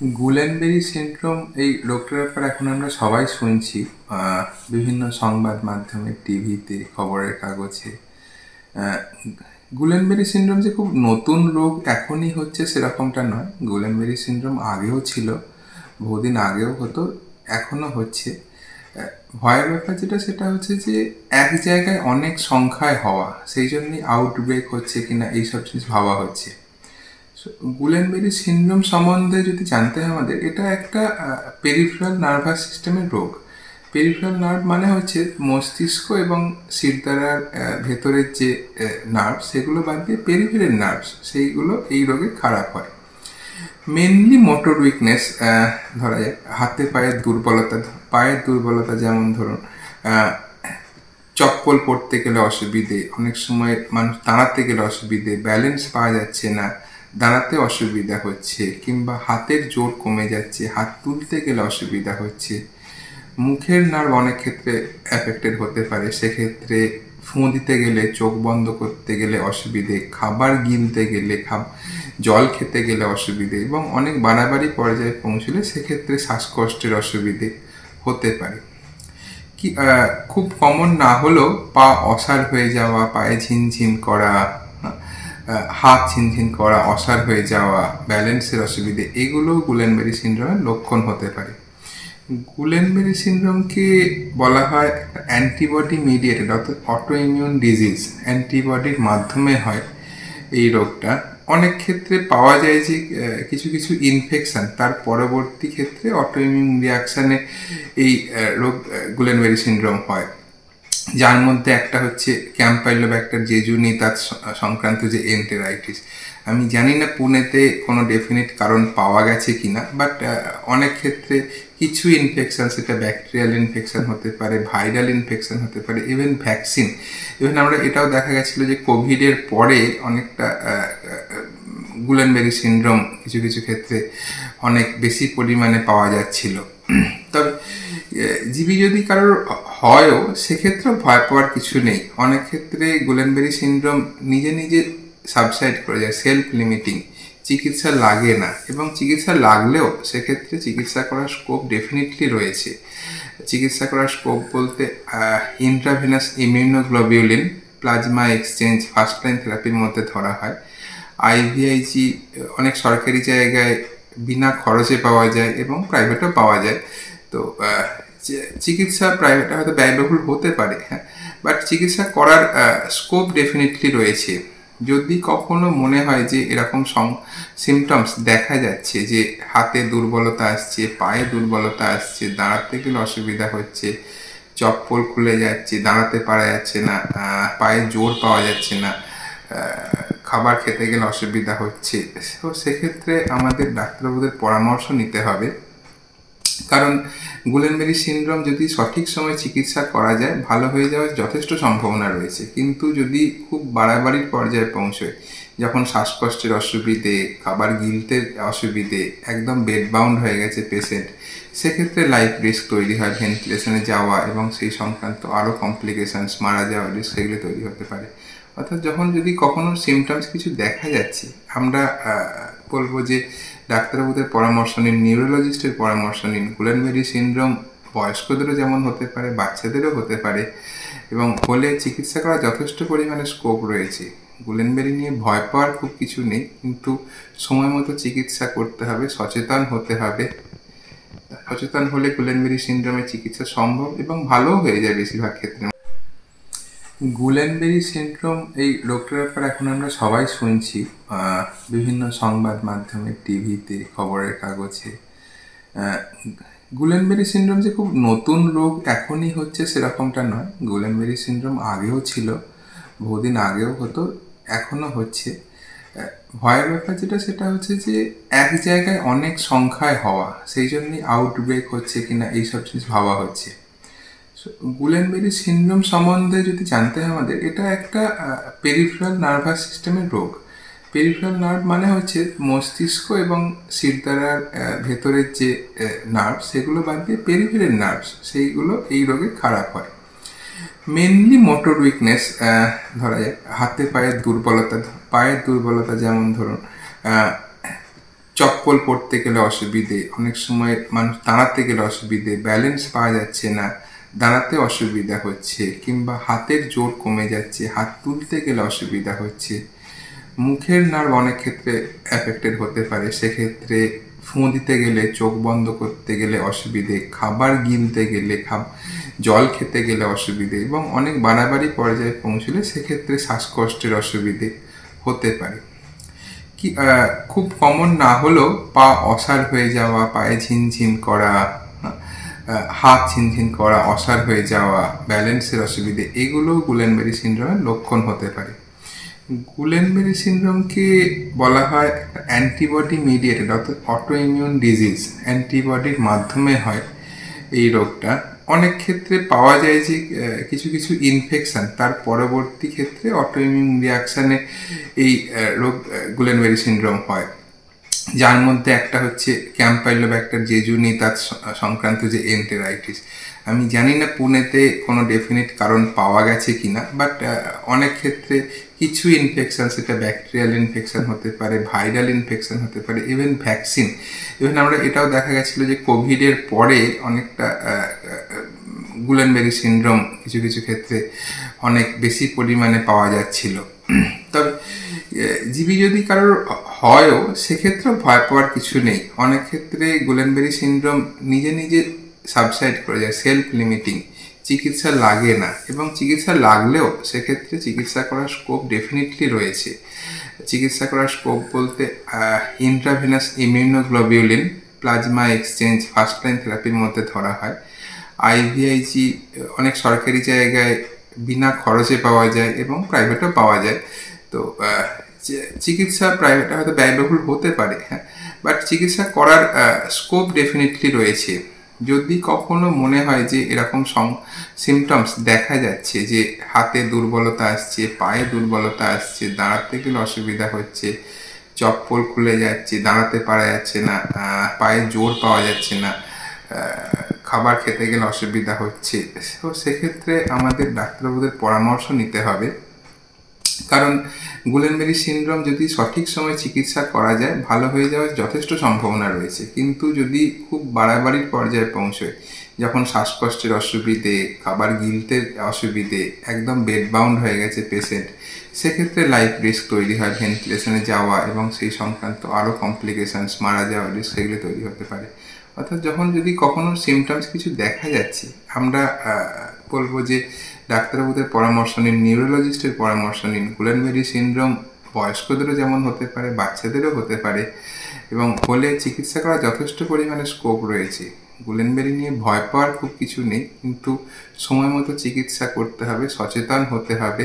Guillain-Barré syndrome এই রোগটার ব্যাপারে এখন আমরা সবাই শুনছি। বিভিন্ন সংবাদ মাধ্যমে, টিভিতে, খবরের কাগজে। আহ, গুলেনবেরি সিনড্রোম যে খুব নতুন রোগ এখনই হচ্ছে সেরকমটা নয়। গুলেনবেরি সিনড্রোম আগেও ছিল, বহুদিন আগেও হতো, এখনও হচ্ছে। ভয়ের ব্যাপার যেটা সেটা হচ্ছে যে এক জায়গায় অনেক সংখ্যায় হওয়া, সেই জন্যই আউটব্রেক হচ্ছে কিনা এইসব জিনিস ভাবা হচ্ছে। গুলেনবেরি সিনড্রোম সম্বন্ধে যদি জানতে হয় আমাদের, এটা একটা পেরিফেরাল নার্ভাস সিস্টেমের রোগ। পেরিফেরাল নার্ভ মানে হচ্ছে মস্তিষ্ক এবং শিরদাঁড়ার ভেতরের যে নার্ভ, সেগুলো বাদ দিয়ে পেরিফেরাল নার্ভ, সেইগুলো এই রোগে খারাপ হয়। মেনলি মোটর উইকনেস, ধরা যায় হাতে পায়ের দুর্বলতা, যেমন ধরুন চপ্পল পরতে গেলে অসুবিধে, অনেক সময় মানুষ দাঁড়াতে গেলে অসুবিধে, ব্যালেন্স পাওয়া যাচ্ছে না, দাঁড়াতে অসুবিধা হচ্ছে, কিংবা হাতের জোর কমে যাচ্ছে, হাত তুলতে গেলে অসুবিধা হচ্ছে। মুখের নার্ভ অনেক ক্ষেত্রে অ্যাফেক্টেড হতে পারে, সেক্ষেত্রে ফুঁ দিতে গেলে, চোখ বন্ধ করতে গেলে অসুবিধে, খাবার গিলতে গেলে, জল খেতে গেলে অসুবিধে, এবং অনেক বাড়াবাড়ি পর্যায়ে পৌঁছলে সেক্ষেত্রে শ্বাসকষ্টের অসুবিধে হতে পারে। কি খুব কমন না হলেও পা অসাড় হয়ে যাওয়া, পায়ে ঝিনঝিন করা, হাত ঝিনঝিন করা, অসাড় হয়ে যাওয়া, ব্যালেন্সের অসুবিধে, এগুলোও গুলেনবেরি সিনড্রোমের লক্ষণ হতে পারে। গুলেনবেরি সিনড্রোমকে বলা হয় অ্যান্টিবডি মিডিয়েটেড, অর্থাৎ অটো ইমিউন ডিজিজ। অ্যান্টিবডির মাধ্যমে হয় এই রোগটা। অনেক ক্ষেত্রে পাওয়া যায় যে কিছু কিছু ইনফেকশান, তার পরবর্তী ক্ষেত্রে অটো ইমিউন রিয়াকশানে এই রোগ গুলেনবেরি সিনড্রোম হয়। যার মধ্যে একটা হচ্ছে ক্যাম্পাইলোব্যাক্টার জেজুনি, তার সংক্রান্ত যে এন্টেরাইটিস। আমি জানি না পুনেতে কোনো ডেফিনিট কারণ পাওয়া গেছে কিনা, বাট অনেক ক্ষেত্রে কিছু ইনফেকশান, সেটা ব্যাকটেরিয়াল ইনফেকশান হতে পারে, ভাইরাল ইনফেকশান হতে পারে, ইভেন ভ্যাকসিন। ইভেন আমরা এটাও দেখা গেছিলো যে কোভিডের পরে অনেকটা গুলেনবেরি সিনড্রোম কিছু কিছু ক্ষেত্রে অনেক বেশি পরিমাণে পাওয়া যাচ্ছিল। তবে জিবি যদি কারোর হয়ও, সেক্ষেত্রেও ভয় পাওয়ার কিছু নেই। অনেক ক্ষেত্রে গুলেনবেরি সিনড্রোম নিজে নিজে সাবসাইড করে যায়, সেলফ লিমিটিং, চিকিৎসা লাগে না। এবং চিকিৎসা লাগলেও সেক্ষেত্রে চিকিৎসা করার স্কোপ ডেফিনেটলি রয়েছে। চিকিৎসা করার স্কোপ বলতে intravenous immunoglobulin, plasma exchange first line থেরাপির মধ্যে ধরা হয়। আইভিআইজি অনেক সরকারি জায়গায় বিনা খরচে পাওয়া যায় এবং প্রাইভেটেও পাওয়া যায়। তো চিকিৎসা প্রাইভেটে হয়তো ব্যয়বহুল হতে পারে, হ্যাঁ, বাট চিকিৎসা করার স্কোপ ডেফিনেটলি রয়েছে। যদি কখনো মনে হয় যে এরকম সিমটমস দেখা যাচ্ছে, যে হাতে দুর্বলতা আসছে, পায়ে দুর্বলতা আসছে, দাঁড়াতে গেলে অসুবিধা হচ্ছে, চপ্পল খুলে যাচ্ছে, দাঁড়াতে পারা যাচ্ছে না, পায়ে জোর পাওয়া যাচ্ছে না, খাবার খেতে গেলে অসুবিধা হচ্ছে, তো সেক্ষেত্রে আমাদের ডাক্তারবাবুদের পরামর্শ নিতে হবে। কারণ গুলেনবেরি সিনড্রোম যদি সঠিক সময়ে চিকিৎসা করা যায়, ভালো হয়ে যাওয়ার যথেষ্ট সম্ভাবনা রয়েছে। কিন্তু যদি খুব বাড়াবাড়ির পর্যায়ে পৌঁছয়, যখন শ্বাসকষ্টের অসুবিধে, খাবার গিলতে অসুবিধে, একদম বেড বাউন্ড হয়ে গেছে পেশেন্ট, সেক্ষেত্রে লাইফ রিস্ক তৈরি হয়, ভেন্টিলেশনে যাওয়া এবং সেই সংক্রান্ত আরও কমপ্লিকেশানস, মারা যাওয়ার রিস্ক, সেগুলো তৈরি হতে পারে। অর্থাৎ যখন যদি কখনো সিমটমস কিছু দেখা যাচ্ছে, আমরা বলবো যে ডাক্তারবাবুদের পরামর্শ নিন, নিউরোলজিস্টের পরামর্শ নিন। গুলেনবেরি সিনড্রোম বয়স্কদেরও যেমন হতে পারে, বাচ্চাদেরও হতে পারে, এবং হলে চিকিৎসা করার যথেষ্ট পরিমাণে স্কোপ রয়েছে। গুলেনবেরি নিয়ে ভয় পাওয়ার খুব কিছু নেই, কিন্তু সময় মতো চিকিৎসা করতে হবে, সচেতন হতে হবে। সচেতন হলে গুলেনবেরি সিনড্রোমের চিকিৎসা সম্ভব এবং ভালোও হয়ে যায় বেশিরভাগ ক্ষেত্রে। গুলেনবেরি সিনড্রোম এই রোগটার ব্যাপারে এখন আমরা সবাই শুনছি, বিভিন্ন সংবাদ মাধ্যমে, টিভিতে, খবরের কাগজে। গুলেনবেরি সিনড্রোম যে খুব নতুন রোগ এখনই হচ্ছে সেরকমটা নয়। গুলেনবেরি সিনড্রোম আগেও ছিল, বহুদিন আগেও হতো, এখনও হচ্ছে। ভয়ের ব্যাপার যেটা সেটা হচ্ছে যে এক জায়গায় অনেক সংখ্যায় হওয়া, সেই জন্যই আউটব্রেক হচ্ছে কিনা এইসব জিনিস ভাবা হচ্ছে। গুলেনবেরি সিনড্রোম সম্বন্ধে যদি জানতে হয় আমাদের, এটা একটা পেরিফেরাল নার্ভাস সিস্টেমের রোগ। পেরিফেরাল নার্ভ মানে হচ্ছে মস্তিষ্ক এবং শিরদাঁড়ার ভেতরের যে নার্ভ, সেগুলো বাদ দিয়ে পেরিফেরাল নার্ভ, সেইগুলো এই রোগে খারাপ হয়। মেনলি মোটর উইকনেস, ধরা যায় হাতে পায়ের দুর্বলতা, যেমন ধরুন চপ্পল পরতে গেলে অসুবিধে, অনেক সময় মানুষ দাঁড়াতে গেলে অসুবিধে, ব্যালেন্স পাওয়া যাচ্ছে না, দাঁড়াতে অসুবিধা হচ্ছে, কিংবা হাতের জোর কমে যাচ্ছে, হাত তুলতে গেলে অসুবিধা হচ্ছে। মুখের নার্ভ অনেক ক্ষেত্রে অ্যাফেক্টেড হতে পারে, সেক্ষেত্রে ফুঁ দিতে গেলে, চোখ বন্ধ করতে গেলে অসুবিধে, খাবার গিলতে গেলে, জল খেতে গেলে অসুবিধে, এবং অনেক বাড়াবাড়ি পর্যায়ে পৌঁছলে সেক্ষেত্রে শ্বাসকষ্টের অসুবিধে হতে পারে। কি খুব কমন না হলেও পা অসাড় হয়ে যাওয়া, পায়ে ঝিনঝিন করা, হাত ঝিনঝিন করা, অসাড় হয়ে যাওয়া, ব্যালেন্সের অসুবিধে, এগুলো গুলেনবেরি সিনড্রোমের লক্ষণ হতে পারে। গুলেনবেরি সিনড্রোমকে বলা হয় অ্যান্টিবডি মিডিয়েটেড, অর্থাৎ অটো ইমিউন ডিজিজ। অ্যান্টিবডির মাধ্যমে হয় এই রোগটা। অনেক ক্ষেত্রে পাওয়া যায় যে কিছু কিছু ইনফেকশান, তার পরবর্তী ক্ষেত্রে অটো ইমিউন রিয়াকশানে এই রোগ গুলেনবেরি সিনড্রোম হয়, যার মধ্যে একটা হচ্ছে ক্যাম্পাইলোব্যাক্টার জেজুনি, তার সংক্রান্ত যে এন্টেরাইটিস। আমি জানি না পুনেতে কোনো ডেফিনিট কারণ পাওয়া গেছে কিনা, বাট অনেক ক্ষেত্রে কিছু ইনফেকশান, সেটা ব্যাকটেরিয়াল ইনফেকশান হতে পারে, ভাইরাল ইনফেকশান হতে পারে, ইভেন ভ্যাকসিন। ইভেন আমরা এটাও দেখা গেছিলো যে কোভিডের পরে অনেকটা গুলেনবেরি সিনড্রোম কিছু কিছু ক্ষেত্রে অনেক বেশি পরিমাণে পাওয়া যাচ্ছিল। তবে জিবি যদি কারোর হয়ও, সেক্ষেত্রেও ভয় পাওয়ার কিছু নেই। অনেক ক্ষেত্রে গুলেনবেরি সিনড্রোম নিজে নিজে সাবসাইড করে যায়, সেলফ লিমিটিং, চিকিৎসা লাগে না, এবং চিকিৎসা লাগলেও সেক্ষেত্রে চিকিৎসা করার স্কোপ ডেফিনেটলি রয়েছে। চিকিৎসা করার স্কোপ বলতে intravenous immunoglobulin, plasma exchange first line থেরাপির মধ্যে ধরা হয়। আইভিআইজি অনেক সরকারি জায়গায় বিনা খরচে পাওয়া যায় এবং প্রাইভেটেও পাওয়া যায়। তো চিকিৎসা প্রাইভেটে হয়তো ব্যয়বহুল হতে পারে, হ্যাঁ, বাট চিকিৎসা করার স্কোপ ডেফিনেটলি রয়েছে। যদি কখনো মনে হয় যে এরকম সিমটমস দেখা যাচ্ছে, যে হাতে দুর্বলতা আসছে, পায়ে দুর্বলতা আসছে, দাঁড়াতে গেলে অসুবিধা হচ্ছে, চপ্পল খুলে যাচ্ছে, দাঁড়াতে পারা যাচ্ছে না, পায়ে জোর পাওয়া যাচ্ছে না, খাবার খেতে গেলে অসুবিধা হচ্ছে, তো সেক্ষেত্রে আমাদের ডাক্তারবাবুদের পরামর্শ নিতে হবে। কারণ গুলেনবেরি সিনড্রোম যদি সঠিক সময়ে চিকিৎসা করা যায়, ভালো হয়ে যাওয়ার যথেষ্ট সম্ভাবনা রয়েছে। কিন্তু যদি খুব বাড়াবাড়ির পর্যায়ে পৌঁছয়, যখন শ্বাসকষ্টের অসুবিধে, খাবার গিলতে অসুবিধে, একদম বেড বাউন্ড হয়ে গেছে পেশেন্ট, সেক্ষেত্রে লাইফ রিস্ক তৈরি হয়, ভেন্টিলেশনে যাওয়া এবং সেই সংক্রান্ত আরও কমপ্লিকেশানস, মারা যাওয়ার রিস্ক, সেগুলো তৈরি হতে পারে। অর্থাৎ যখন যদি কখনো সিমটমস কিছু দেখা যাচ্ছে, আমরা বলবো যে ডাক্তারবাবুদের পরামর্শ নিন, নিউরোলজিস্টের পরামর্শ নিন। গুলেনবেরি সিনড্রোম বয়স্কদেরও যেমন হতে পারে, বাচ্চাদেরও হতে পারে, এবং হলে চিকিৎসা করার যথেষ্ট পরিমাণে স্কোপ রয়েছে। গুলেনবেরি নিয়ে ভয় পাওয়ার খুব কিছু নেই, কিন্তু সময় মতো চিকিৎসা করতে হবে, সচেতন হতে হবে।